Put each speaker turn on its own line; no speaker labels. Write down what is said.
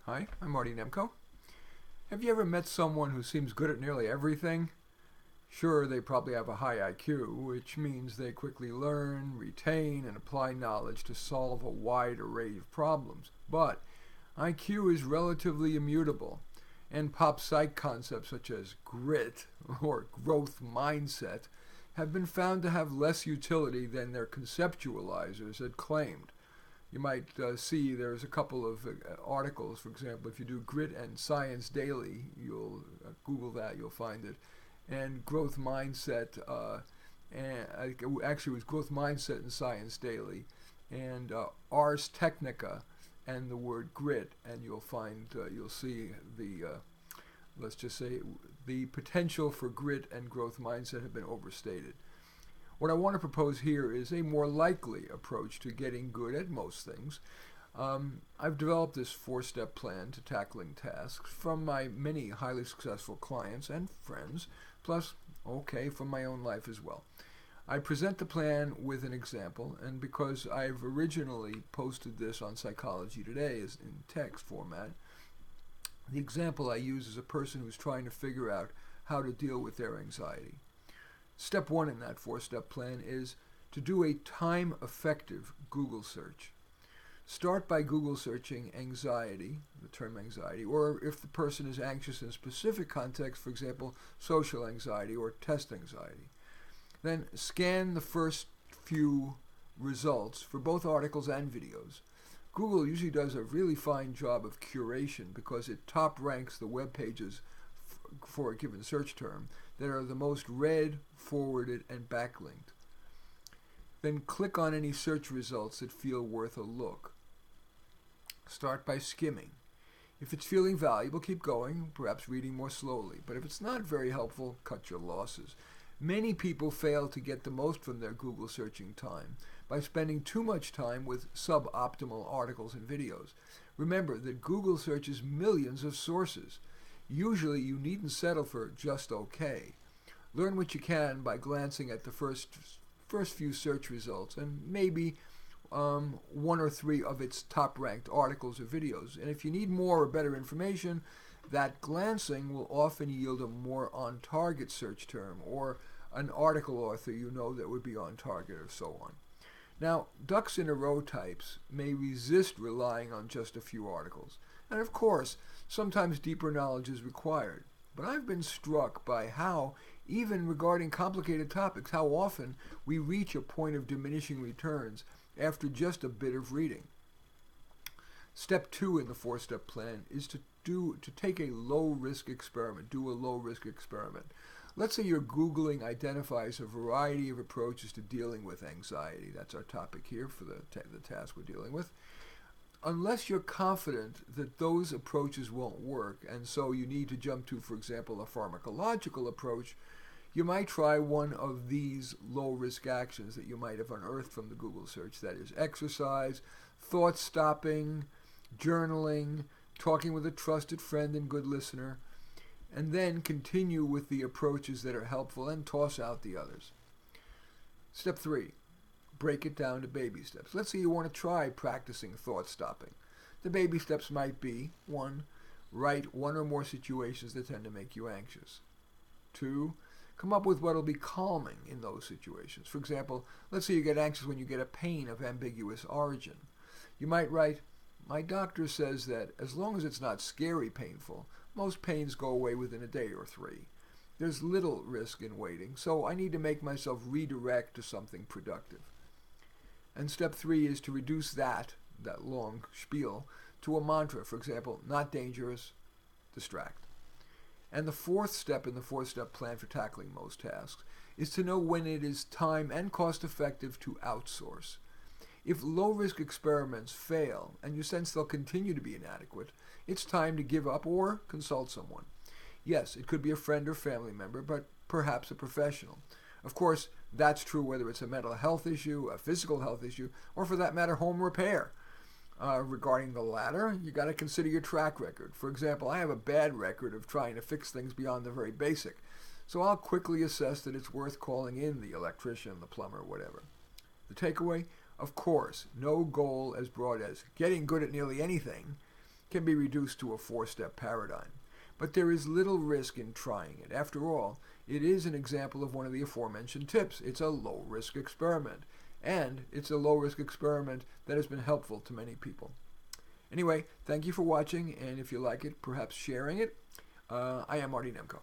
Hi, I'm Marty Nemko. Have you ever met someone who seems good at nearly everything? Sure, they probably have a high IQ, which means they quickly learn, retain, and apply knowledge to solve a wide array of problems. But IQ is relatively immutable, and pop psych concepts such as grit or growth mindset have been found to have less utility than their conceptualizers had claimed. You might see there's a couple of articles. For example, if you do Grit and Science Daily, you'll Google that, you'll find it. And growth mindset, actually it was growth mindset and Science Daily, and Ars Technica, and the word grit, and you'll see let's just say the potential for grit and growth mindset have been overstated. What I want to propose here is a more likely approach to getting good at most things. I've developed this four-step plan to tackling tasks from my many highly successful clients and friends, plus, from my own life as well. I present the plan with an example, and because I've originally posted this on Psychology Today as in text format, the example I use is a person who's trying to figure out how to deal with their anxiety. Step one in that four-step plan is to do a time-effective Google search. Start by Google searching anxiety, the term anxiety, or if the person is anxious in a specific context, for example, social anxiety or test anxiety. Then scan the first few results for both articles and videos. Google usually does a really fine job of curation because it top ranks the web pages for a given search term that are the most read, forwarded, and backlinked. Then click on any search results that feel worth a look. Start by skimming. If it's feeling valuable, keep going, perhaps reading more slowly. But if it's not very helpful, cut your losses. Many people fail to get the most from their Google searching time by spending too much time with suboptimal articles and videos. Remember that Google searches millions of sources. Usually you needn't settle for just okay. Learn what you can by glancing at the first few search results and maybe one or three of its top-ranked articles or videos. And if you need more or better information, that glancing will often yield a more on-target search term or an article author you know that would be on target or so on. Now, ducks in a row types may resist relying on just a few articles. And of course, sometimes deeper knowledge is required. But I've been struck by how, even regarding complicated topics, how often we reach a point of diminishing returns after just a bit of reading. Step 2 in the four-step plan is to take a low-risk experiment. Do a low-risk experiment. Let's say your Googling identifies a variety of approaches to dealing with anxiety. That's our topic here for the task we're dealing with. Unless you're confident that those approaches won't work, and so you need to jump to, for example, a pharmacological approach, you might try one of these low-risk actions that you might have unearthed from the Google search. That is exercise, thought stopping, journaling, talking with a trusted friend and good listener, and then continue with the approaches that are helpful and toss out the others. Step 3. Break it down to baby steps. Let's say you want to try practicing thought stopping. The baby steps might be 1. Write one or more situations that tend to make you anxious. 2. Come up with what will be calming in those situations. For example, let's say you get anxious when you get a pain of ambiguous origin. You might write, "My doctor says that as long as it's not scary painful, most pains go away within a day or 3. There's little risk in waiting, so I need to make myself redirect to something productive." And step 3 is to reduce that long spiel, to a mantra. For example, not dangerous, distract. And the fourth step in the four-step plan for tackling most tasks is to know when it is time and cost-effective to outsource. If low-risk experiments fail and you sense they'll continue to be inadequate, it's time to give up or consult someone. Yes, it could be a friend or family member, but perhaps a professional. Of course, that's true whether it's a mental health issue, a physical health issue, or for that matter, home repair. Regarding the latter, you got to consider your track record. For example, I have a bad record of trying to fix things beyond the very basic, so I'll quickly assess that it's worth calling in the electrician, the plumber, whatever. The takeaway? Of course, no goal as broad as getting good at nearly anything can be reduced to a 4-step paradigm. But there is little risk in trying it. After all, it is an example of one of the aforementioned tips. It's a low-risk experiment. And it's a low-risk experiment that has been helpful to many people. Anyway, thank you for watching, and if you like it, perhaps sharing it. I am Marty Nemko.